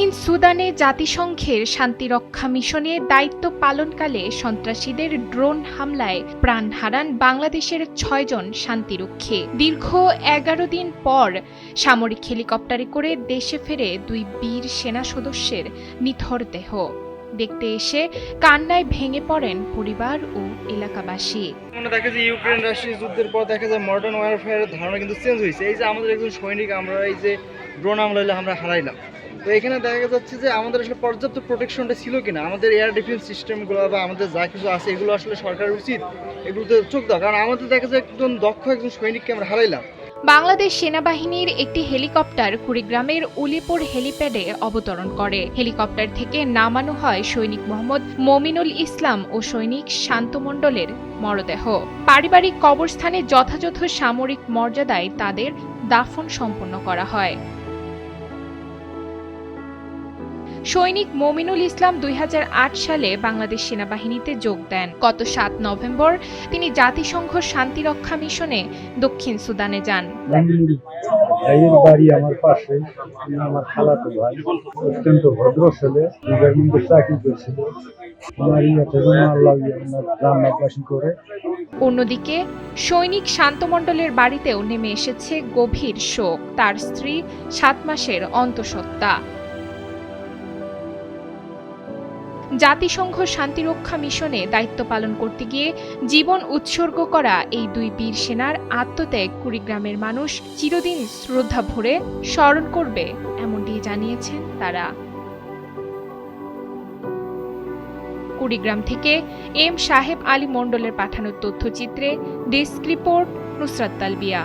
দক্ষিণ সুদানে জাতিসংঘের শান্তিরক্ষা মিশনে দায়িত্ব পালনকালে সন্ত্রাসীদের ড্রোন হামলায় প্রাণ হারান বাংলাদেশের ৬ জন শান্তিরক্ষী। দীর্ঘ ১১ দিন পর সামরিক হেলিকপ্টারে করে দেশে ফেরে ২ বীর সেনা সদস্যের নিথর দেহ দেখতে এসে কান্নায় ভেঙে পড়েন পরিবার ও এলাকাবাসী। দেখা যায় ইউক্রেন রাশিয়া যুদ্ধের পর দেখা যায় মডার্ন ওয়ারফেয়ারের ধারণা কিন্তু চেঞ্জ হয়েছে। এই যে আমাদের একজন সৈনিক আমরা এই যে ড্রোন হামলা হলে আমরা হারাইলাম, তো এখানে দেখা যাচ্ছে যে আমাদের আসলে পর্যাপ্ত প্রোটেকশনটা ছিল কিনা, আমাদের এয়ার ডিফেন্স সিস্টেমগুলো বা আমাদের যা কিছু আছে এগুলো আসলে সরকারের উচিত এগুলোতে চোখ দেওয়া। কারণ আমাদের দেখা যায় একজন দক্ষ একজন সৈনিককে আমরা হারাইলাম। বাংলাদেশ সেনাবাহিনীর একটি হেলিকপ্টার কুড়িগ্রামের উলিপুর হেলিপ্যাডে অবতরণ করে। হেলিকপ্টার থেকে নামানো হয় সৈনিক মোহাম্মদ মমিনুল ইসলাম ও সৈনিক শান্ত মণ্ডলের মরদেহ। পারিবারিক কবরস্থানে যথাযথ সামরিক মর্যাদায় তাদের দাফন সম্পন্ন করা হয়। সৈনিক মমিনুল ইসলাম ২০০৮ সালে বাংলাদেশ সেনাবাহিনীতে যোগ দেন। গত ৭ নভেম্বর তিনি জাতিসংঘ শান্তিরক্ষা মিশনে দক্ষিণ সুদানে যান। ভাইয়ের বাড়ি আমার পাশে, আমার খালাতো ভাই, অত্যন্ত ভদ্র ছেলে, গভর্নমেন্টের চাকরি করছিল। অন্যদিকে সৈনিক শান্ত মণ্ডলের বাড়িতেও নেমে এসেছে গভীর শোক। তার স্ত্রী ৭ মাসের অন্তঃসত্ত্বা। জাতিসংঘ শান্তিরক্ষা মিশনে দায়িত্ব পালন করতে গিয়ে জীবন উৎসর্গ করা এই ২ বীর সেনার আত্মত্যাগ কুড়িগ্রামের মানুষ চিরদিন শ্রদ্ধা ভরে স্মরণ করবে, এমনটি জানিয়েছেন তারা। কুড়িগ্রাম থেকে এম সাহেব আলী মণ্ডলের পাঠানো তথ্যচিত্রে ডেস্ক রিপোর্ট নুসরাত তালবিয়া।